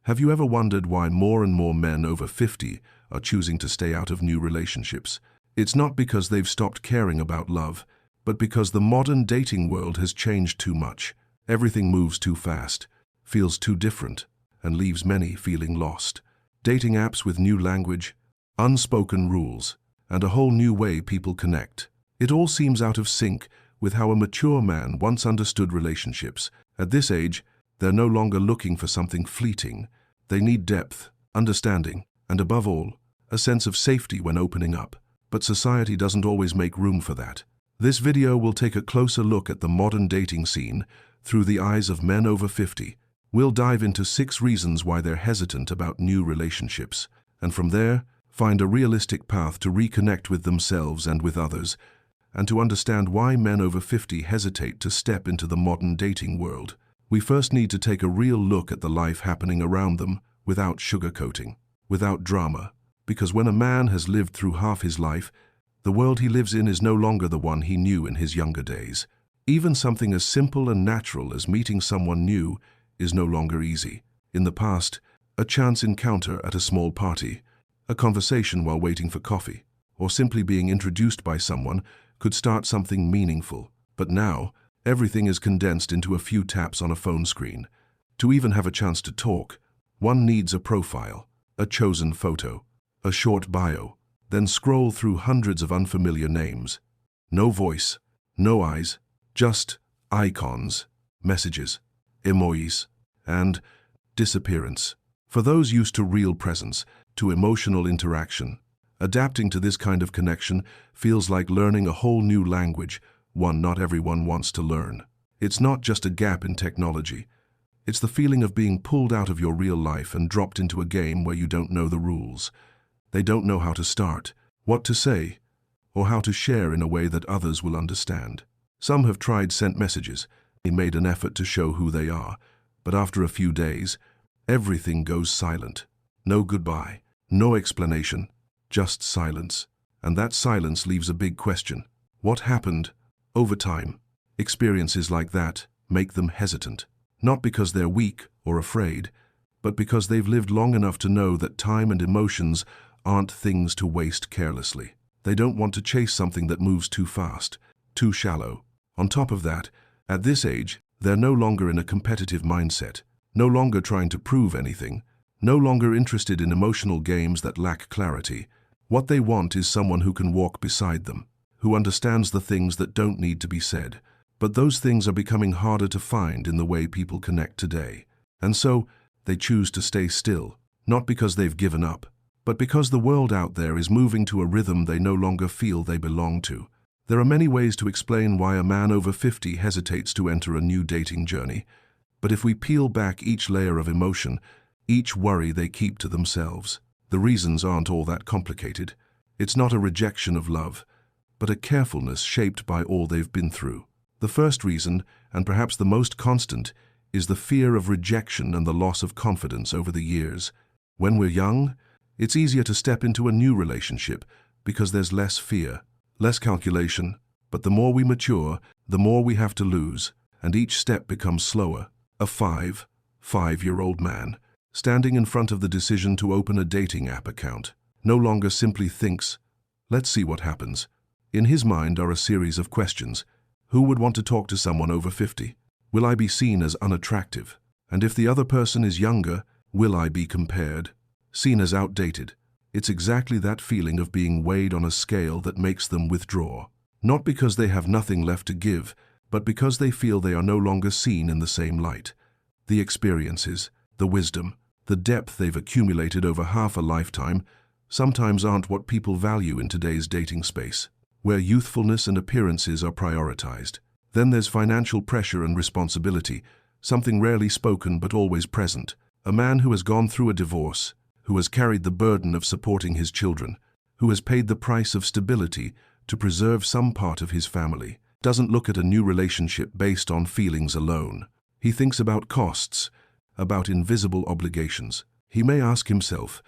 Have you ever wondered why more and more men over 50 are choosing to stay out of new relationships? It's not because they've stopped caring about love, but because the modern dating world has changed too much. Everything moves too fast, feels too different, and leaves many feeling lost. Dating apps with new language, unspoken rules, and a whole new way people connect. It all seems out of sync with how a mature man once understood relationships. At this age, they're no longer looking for something fleeting. They need depth, understanding, and above all, a sense of safety when opening up. But society doesn't always make room for that. This video will take a closer look at the modern dating scene through the eyes of men over 50. We'll dive into 6 reasons why they're hesitant about new relationships, and from there, find a realistic path to reconnect with themselves and with others, and to understand why men over 50 hesitate to step into the modern dating world. We first need to take a real look at the life happening around them without sugarcoating, without drama, because when a man has lived through half his life, the world he lives in is no longer the one he knew in his younger days. Even something as simple and natural as meeting someone new is no longer easy. In the past, a chance encounter at a small party, a conversation while waiting for coffee, or simply being introduced by someone could start something meaningful. But now, everything is condensed into a few taps on a phone screen. To even have a chance to talk, one needs a profile, a chosen photo, a short bio, then scroll through hundreds of unfamiliar names. No voice, no eyes, just icons, messages, emojis, and disappearance. For those used to real presence, to emotional interaction, adapting to this kind of connection feels like learning a whole new language, one not everyone wants to learn. It's not just a gap in technology. It's the feeling of being pulled out of your real life and dropped into a game where you don't know the rules. They don't know how to start, what to say, or how to share in a way that others will understand. Some have tried sent messages. They made an effort to show who they are, but after a few days, everything goes silent. No goodbye, no explanation, just silence. And that silence leaves a big question. What happened? Over time, experiences like that make them hesitant, not because they're weak or afraid, but because they've lived long enough to know that time and emotions aren't things to waste carelessly. They don't want to chase something that moves too fast, too shallow. On top of that, at this age, they're no longer in a competitive mindset, no longer trying to prove anything, no longer interested in emotional games that lack clarity. What they want is someone who can walk beside them, who understands the things that don't need to be said. But those things are becoming harder to find in the way people connect today. And so, they choose to stay still, not because they've given up, but because the world out there is moving to a rhythm they no longer feel they belong to. There are many ways to explain why a man over 50 hesitates to enter a new dating journey. But if we peel back each layer of emotion, each worry they keep to themselves, the reasons aren't all that complicated. It's not a rejection of love, but a carefulness shaped by all they've been through. The first reason, and perhaps the most constant, is the fear of rejection and the loss of confidence over the years. When we're young, it's easier to step into a new relationship because there's less fear, less calculation, but the more we mature, the more we have to lose, and each step becomes slower. A five-year-old man, standing in front of the decision to open a dating app account, no longer simply thinks, "Let's see what happens." In his mind are a series of questions. Who would want to talk to someone over 50? Will I be seen as unattractive? And if the other person is younger, will I be compared? Seen as outdated? It's exactly that feeling of being weighed on a scale that makes them withdraw. Not because they have nothing left to give, but because they feel they are no longer seen in the same light. The experiences, the wisdom, the depth they've accumulated over half a lifetime sometimes aren't what people value in today's dating space, where youthfulness and appearances are prioritized. Then there's financial pressure and responsibility, something rarely spoken but always present. A man who has gone through a divorce, who has carried the burden of supporting his children, who has paid the price of stability to preserve some part of his family, doesn't look at a new relationship based on feelings alone. He thinks about costs, about invisible obligations. He may ask himself,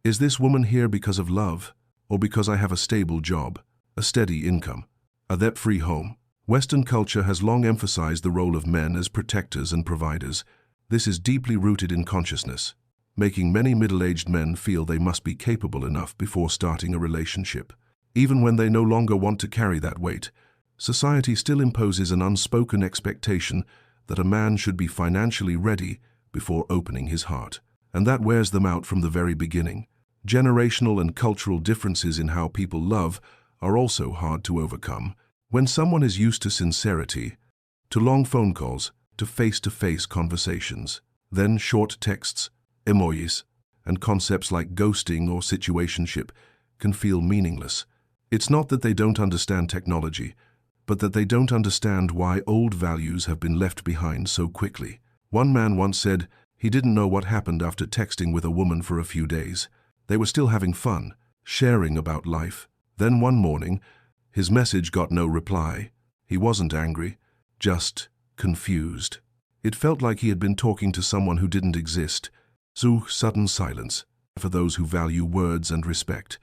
is this woman here because of love, or because I have a stable job, a steady income, a debt-free home? Western culture has long emphasized the role of men as protectors and providers. This is deeply rooted in consciousness. making many middle-aged men feel they must be capable enough before starting a relationship. Even when they no longer want to carry that weight, society still imposes an unspoken expectation that a man should be financially ready before opening his heart. And that wears them out from the very beginning. Generational and cultural differences in how people love are also hard to overcome. When someone is used to sincerity, to long phone calls, to face-to-face conversations, then short texts, emojis, and concepts like ghosting or situationship can feel meaningless. It's not that they don't understand technology, but that they don't understand why old values have been left behind so quickly. One man once said he didn't know what happened after texting with a woman for a few days. They were still having fun, sharing about life. Then one morning, his message got no reply. He wasn't angry, just confused. It felt like he had been talking to someone who didn't exist. So sudden silence, for those who value words and respect,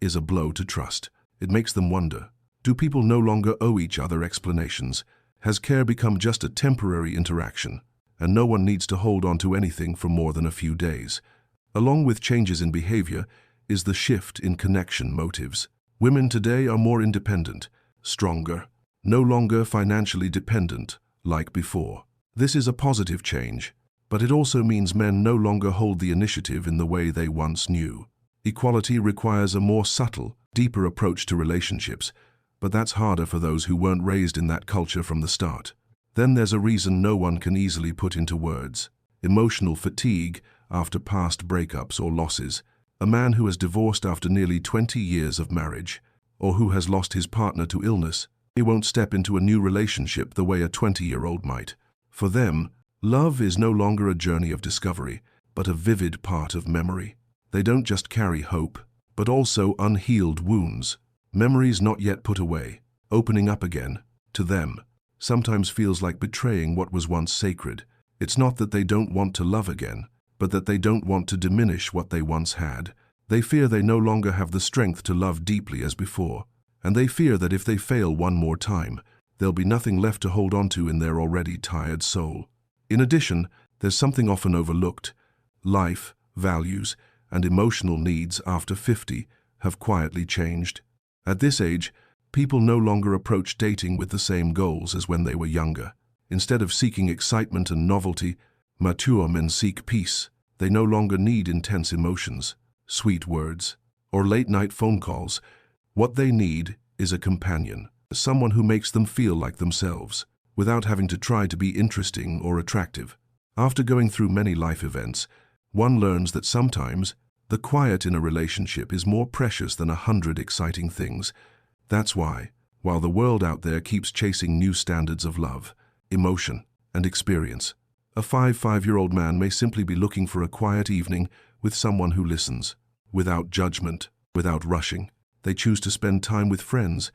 is a blow to trust. It makes them wonder, do people no longer owe each other explanations? Has care become just a temporary interaction, and no one needs to hold on to anything for more than a few days? Along with changes in behavior is the shift in connection motives. Women today are more independent, stronger, no longer financially dependent like before. This is a positive change, but it also means men no longer hold the initiative in the way they once knew. Equality requires a more subtle, deeper approach to relationships, but that's harder for those who weren't raised in that culture from the start. Then there's a reason no one can easily put into words: emotional fatigue after past breakups or losses. A man who has divorced after nearly 20 years of marriage, or who has lost his partner to illness, he won't step into a new relationship the way a 20-year-old might. For them, love is no longer a journey of discovery, but a vivid part of memory. They don't just carry hope, but also unhealed wounds. Memories not yet put away, opening up again, to them, sometimes feels like betraying what was once sacred. It's not that they don't want to love again, but that they don't want to diminish what they once had. They fear they no longer have the strength to love deeply as before, and they fear that if they fail one more time, there'll be nothing left to hold on to in their already tired soul. In addition, there's something often overlooked. Life, values, and emotional needs after 50 have quietly changed. At this age, people no longer approach dating with the same goals as when they were younger. Instead of seeking excitement and novelty, mature men seek peace. They no longer need intense emotions, sweet words, or late-night phone calls. What they need is a companion, someone who makes them feel like themselves, without having to try to be interesting or attractive. After going through many life events, one learns that sometimes the quiet in a relationship is more precious than 100 exciting things. That's why, while the world out there keeps chasing new standards of love, emotion, and experience, a 5-year-old man may simply be looking for a quiet evening with someone who listens, without judgment, without rushing. They choose to spend time with friends,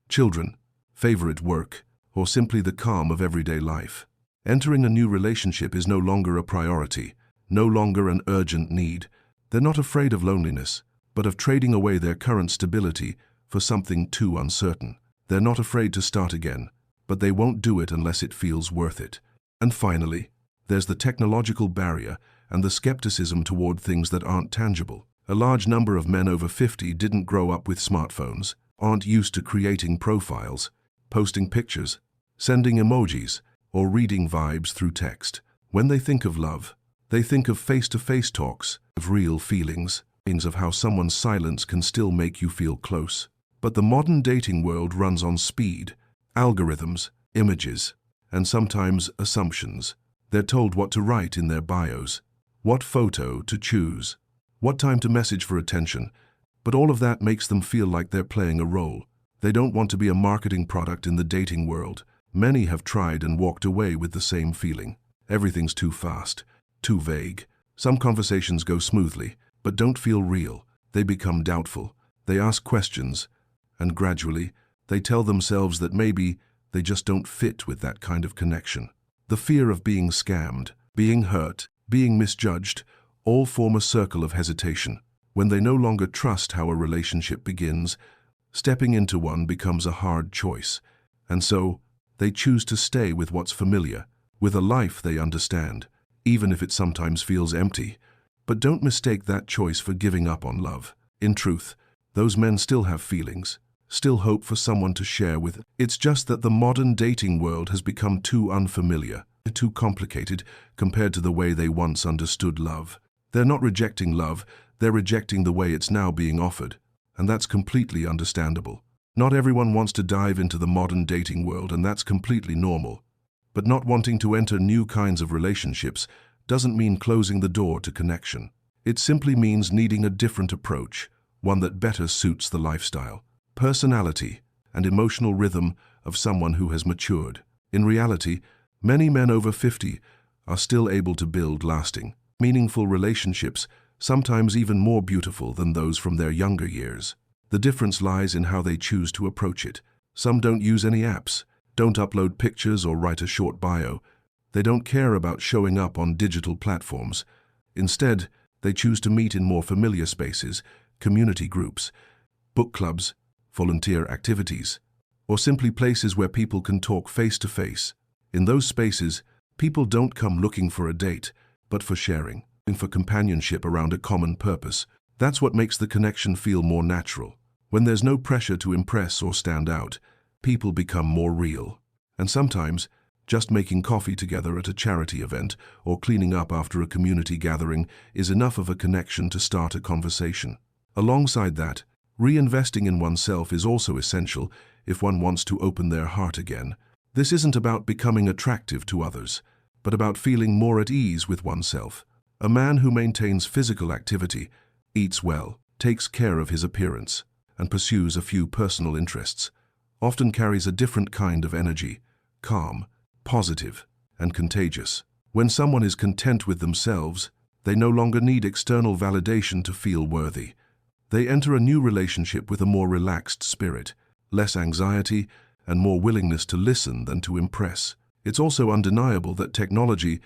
children, favorite work, or simply the calm of everyday life. Entering a new relationship is no longer a priority, no longer an urgent need. They're not afraid of loneliness, but of trading away their current stability for something too uncertain. They're not afraid to start again, but they won't do it unless it feels worth it. And finally, there's the technological barrier and the skepticism toward things that aren't tangible. A large number of men over 50 didn't grow up with smartphones, aren't used to creating profiles, posting pictures, sending emojis, or reading vibes through text. When they think of love, they think of face-to-face talks, of real feelings, of how someone's silence can still make you feel close. But the modern dating world runs on speed, algorithms, images, and sometimes assumptions. They're told what to write in their bios, what photo to choose, what time to message for attention, but all of that makes them feel like they're playing a role. They don't want to be a marketing product in the dating world. Many have tried and walked away with the same feeling. Everything's too fast, too vague. Some conversations go smoothly, but don't feel real. They become doubtful. They ask questions, and gradually, they tell themselves that maybe they just don't fit with that kind of connection. The fear of being scammed, being hurt, being misjudged, all form a circle of hesitation. When they no longer trust how a relationship begins, stepping into one becomes a hard choice. And so, they choose to stay with what's familiar, with a life they understand, even if it sometimes feels empty. But don't mistake that choice for giving up on love. In truth, those men still have feelings, still hope for someone to share with. It's just that the modern dating world has become too unfamiliar, too complicated compared to the way they once understood love. They're not rejecting love, they're rejecting the way it's now being offered. And that's completely understandable. Not everyone wants to dive into the modern dating world, and that's completely normal. But not wanting to enter new kinds of relationships doesn't mean closing the door to connection. It simply means needing a different approach, one that better suits the lifestyle, personality, and emotional rhythm of someone who has matured. In reality, many men over 50 are still able to build lasting, meaningful relationships, sometimes even more beautiful than those from their younger years. The difference lies in how they choose to approach it. Some don't use any apps, don't upload pictures or write a short bio. They don't care about showing up on digital platforms. Instead, they choose to meet in more familiar spaces, community groups, book clubs, volunteer activities, or simply places where people can talk face to face. In those spaces, people don't come looking for a date, but for sharing, and for companionship around a common purpose. That's what makes the connection feel more natural. When there's no pressure to impress or stand out, people become more real. And sometimes, just making coffee together at a charity event or cleaning up after a community gathering is enough of a connection to start a conversation. Alongside that, reinvesting in oneself is also essential if one wants to open their heart again. This isn't about becoming attractive to others, but about feeling more at ease with oneself. A man who maintains physical activity, eats well, takes care of his appearance, and pursues a few personal interests often carries a different kind of energy, calm, positive, and contagious. When someone is content with themselves, they no longer need external validation to feel worthy. They enter a new relationship with a more relaxed spirit, less anxiety, and more willingness to listen than to impress. It's also undeniable that technology,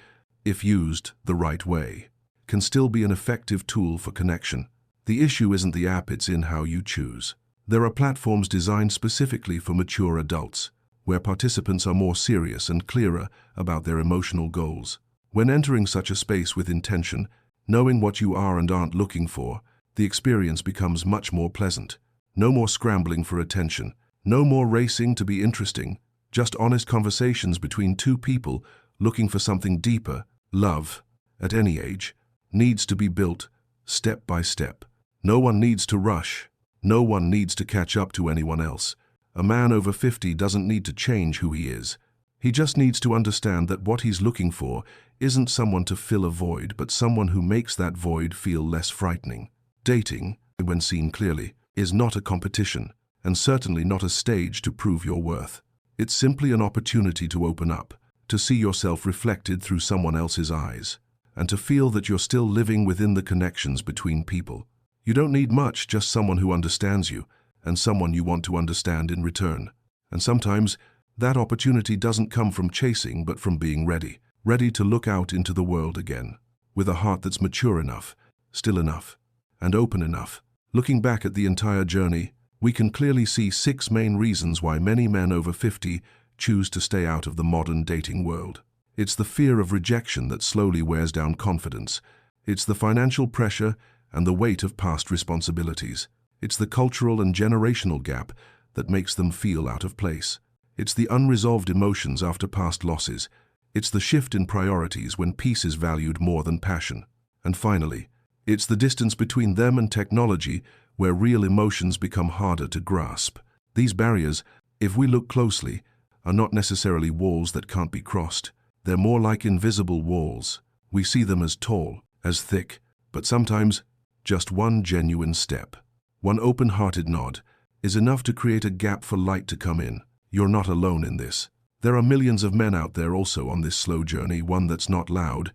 if used the right way, can still be an effective tool for connection. The issue isn't the app, it's in how you choose. There are platforms designed specifically for mature adults, where participants are more serious and clearer about their emotional goals. When entering such a space with intention, knowing what you are and aren't looking for, the experience becomes much more pleasant. No more scrambling for attention, no more racing to be interesting, just honest conversations between two people looking for something deeper. Love, at any age, needs to be built step by step. No one needs to rush. No one needs to catch up to anyone else. A man over 50 doesn't need to change who he is. He just needs to understand that what he's looking for isn't someone to fill a void, but someone who makes that void feel less frightening. Dating, when seen clearly, is not a competition, and certainly not a stage to prove your worth. It's simply an opportunity to open up, to see yourself reflected through someone else's eyes, and to feel that you're still living within the connections between people. You don't need much, just someone who understands you, and someone you want to understand in return. And sometimes, that opportunity doesn't come from chasing, but from being ready to look out into the world again, with a heart that's mature enough, still enough, and open enough. Looking back at the entire journey, we can clearly see 6 main reasons why many men over 50 choose to stay out of the modern dating world. It's the fear of rejection that slowly wears down confidence. It's the financial pressure and the weight of past responsibilities. It's the cultural and generational gap that makes them feel out of place. It's the unresolved emotions after past losses. It's the shift in priorities when peace is valued more than passion. And finally, it's the distance between them and technology where real emotions become harder to grasp. These barriers, if we look closely, are not necessarily walls that can't be crossed. They're more like invisible walls. We see them as tall, as thick, but sometimes just one genuine step, one open-hearted nod, is enough to create a gap for light to come in. You're not alone in this. There are millions of men out there also on this slow journey, one that's not loud,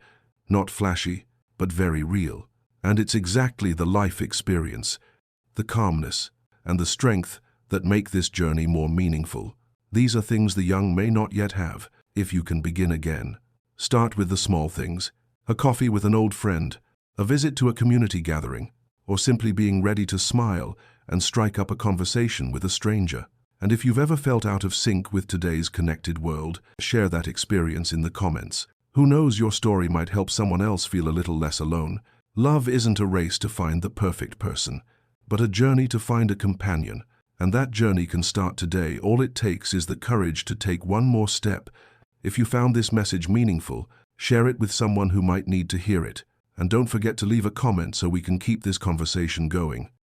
not flashy, but very real. And it's exactly the life experience, the calmness, and the strength that make this journey more meaningful. These are things the young may not yet have. If you can begin again, start with the small things: a coffee with an old friend, a visit to a community gathering, or simply being ready to smile and strike up a conversation with a stranger. And if you've ever felt out of sync with today's connected world, share that experience in the comments. Who knows, your story might help someone else feel a little less alone. Love isn't a race to find the perfect person, but a journey to find a companion. And that journey can start today. All it takes is the courage to take one more step. If you found this message meaningful, share it with someone who might need to hear it. And don't forget to leave a comment so we can keep this conversation going.